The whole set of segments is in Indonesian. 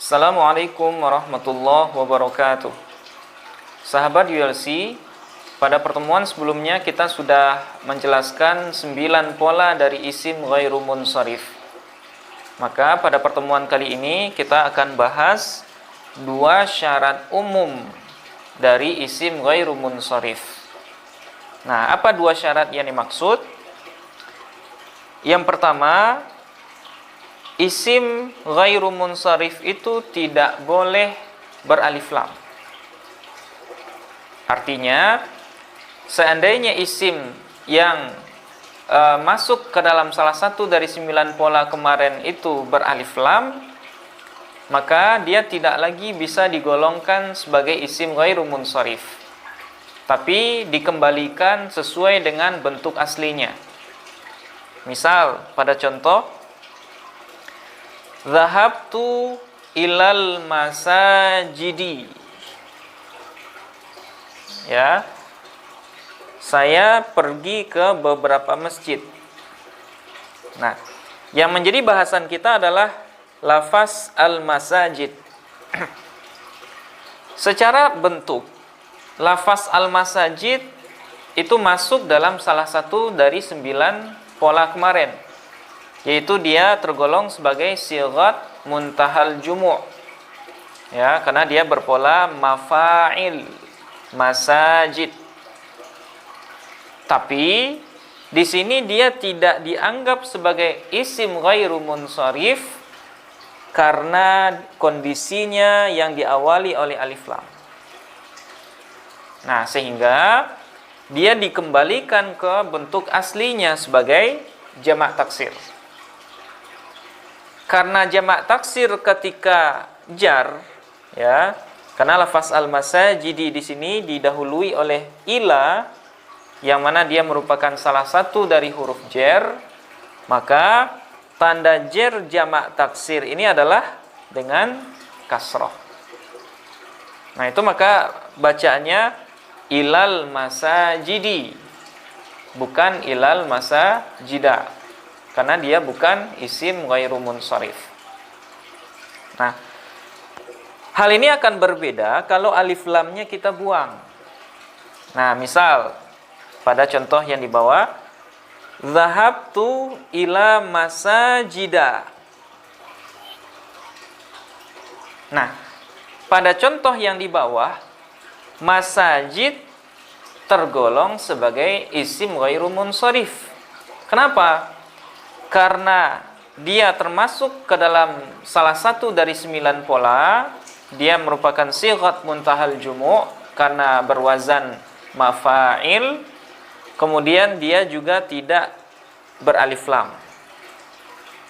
Assalamualaikum warahmatullahi wabarakatuh. Sahabat ULC, pada pertemuan sebelumnya kita sudah menjelaskan 9 pola dari isim ghairu munsharif. Maka pada pertemuan kali ini kita akan bahas 2 syarat umum dari isim ghairu munsharif. Nah, apa 2 syarat yang dimaksud? Yang pertama, isim ghairu munsharif itu tidak boleh beralif lam. Artinya, seandainya isim yang masuk ke dalam salah satu dari 9 pola kemarin itu beralif lam, maka dia tidak lagi bisa digolongkan sebagai isim ghairu munsharif, tapi dikembalikan sesuai dengan bentuk aslinya. Misal, pada contoh, Zahabtu ilal masajidi. Ya. Saya pergi ke beberapa masjid. Nah, yang menjadi bahasan kita adalah lafaz al-masajid. Secara bentuk, lafaz al-masajid itu masuk dalam salah satu dari 9 pola kemarin, yaitu dia tergolong sebagai sighat muntahal jumu'. Ya, karena dia berpola mafa'il, masajid. Tapi di sini dia tidak dianggap sebagai isim ghairu munsharif karena kondisinya yang diawali oleh alif lam. Nah, sehingga dia dikembalikan ke bentuk aslinya sebagai jamak taksir. Karena jamak taksir ketika jar, ya, karena lafaz al-masajidi di sini didahului oleh ila, yang mana dia merupakan salah satu dari huruf jar, maka tanda jar jamak taksir ini adalah dengan kasroh. Nah, itu maka bacaannya ilal masajidi, bukan ilal masajida, karena dia bukan isim ghairu munsharif. Nah, hal ini akan berbeda kalau alif lamnya kita buang. Nah, misal pada contoh yang di bawah, Zahabtu ila masajida. Nah, pada contoh yang di bawah, masajid tergolong sebagai isim ghairu munsharif. Kenapa? Karena dia termasuk ke dalam salah satu dari 9 pola. Dia merupakan sighat muntahal jumu' karena berwazan mafa'il. Kemudian dia juga tidak beralif lam.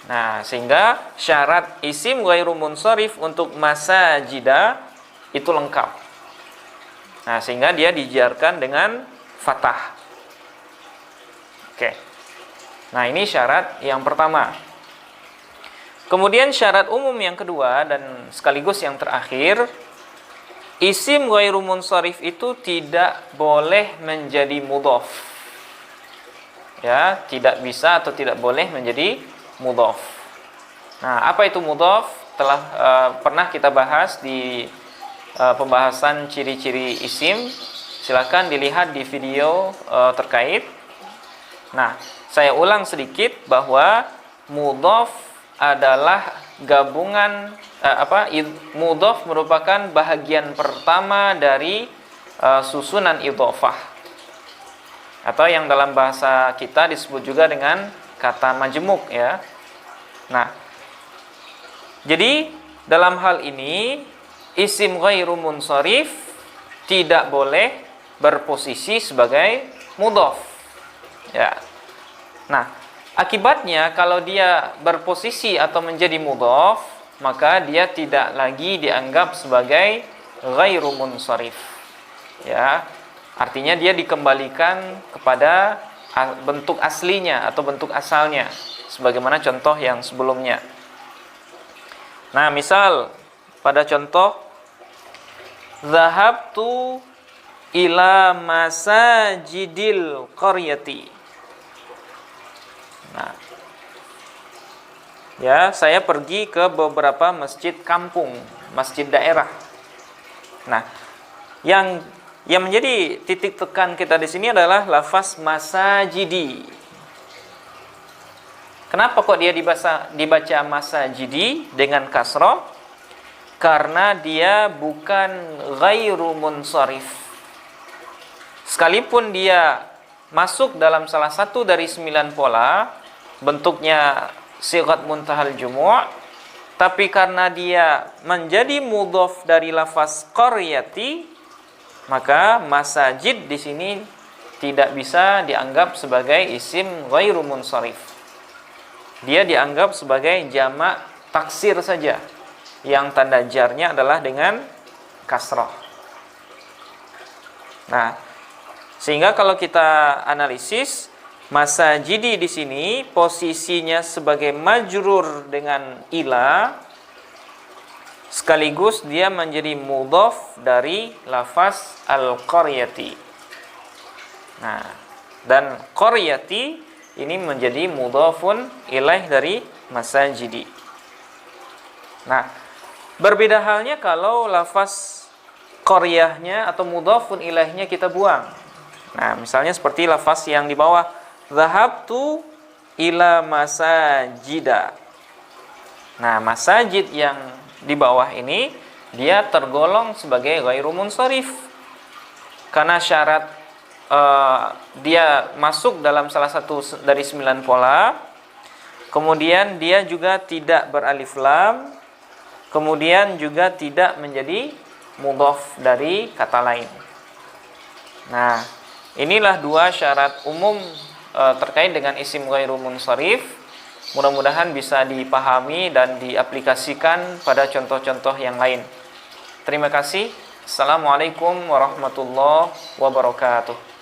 Nah, sehingga syarat isim ghairu munsharif untuk masajida itu lengkap. Nah, sehingga dia dijarkan dengan fathah. Oke. Nah, ini syarat yang pertama. Kemudian syarat umum yang kedua dan sekaligus yang terakhir, isim ghairu munsharif itu tidak boleh menjadi mudhaf. Ya, tidak bisa atau tidak boleh menjadi mudhaf. Nah, apa itu mudhaf? Telah pernah kita bahas di pembahasan ciri-ciri isim. Silakan dilihat di video terkait. Nah, saya ulang sedikit bahwa mudhaf adalah gabungan mudhaf merupakan bahagian pertama dari susunan idhofah, atau yang dalam bahasa kita disebut juga dengan kata majmuk, ya. Nah, jadi dalam hal ini isim ghairu munsharif tidak boleh berposisi sebagai mudhaf, ya. Nah, akibatnya kalau dia berposisi atau menjadi mudhaf, maka dia tidak lagi dianggap sebagai ghairu munsharif. Ya. Artinya dia dikembalikan kepada bentuk aslinya atau bentuk asalnya, sebagaimana contoh yang sebelumnya. Nah, misal pada contoh Zahabtu ila masajidil qaryati. Nah, Ya, saya pergi ke beberapa masjid kampung, masjid daerah. Nah, yang menjadi titik tekan kita di sini adalah lafaz masajidi. Kenapa kok dia dibaca masajidi dengan kasrah? Karena dia bukan ghairu munsharif. Sekalipun dia masuk dalam salah satu dari 9 pola, bentuknya sighat muntahal jumu', tapi karena dia menjadi mudhaf dari lafaz qaryati, maka masajid di sini tidak bisa dianggap sebagai isim ghairu munsharif. Dia dianggap sebagai jamak taksir saja, yang tanda jarnya adalah dengan kasrah. Nah, sehingga kalau kita analisis, masajidi di sini posisinya sebagai majrur dengan ila, sekaligus dia menjadi mudhaf dari lafaz al-qaryati. Nah, dan qaryati ini menjadi mudhafun ilaih dari masajidi. Nah, berbeda halnya kalau lafaz qaryahnya atau mudhafun ilaihnya kita buang. Nah, misalnya seperti lafaz yang di bawah, zahabtu ila masajida. Nah, masajid yang di bawah ini dia tergolong sebagai ghairu munsharif karena syarat dia masuk dalam salah satu dari 9 pola. Kemudian dia juga tidak beralif lam, kemudian juga tidak menjadi mudhaf dari kata lain. Nah, inilah dua syarat umum terkait dengan isim ghairu munsharif. Mudah-mudahan bisa dipahami dan diaplikasikan pada contoh-contoh yang lain. Terima kasih. Assalamualaikum warahmatullahi wabarakatuh.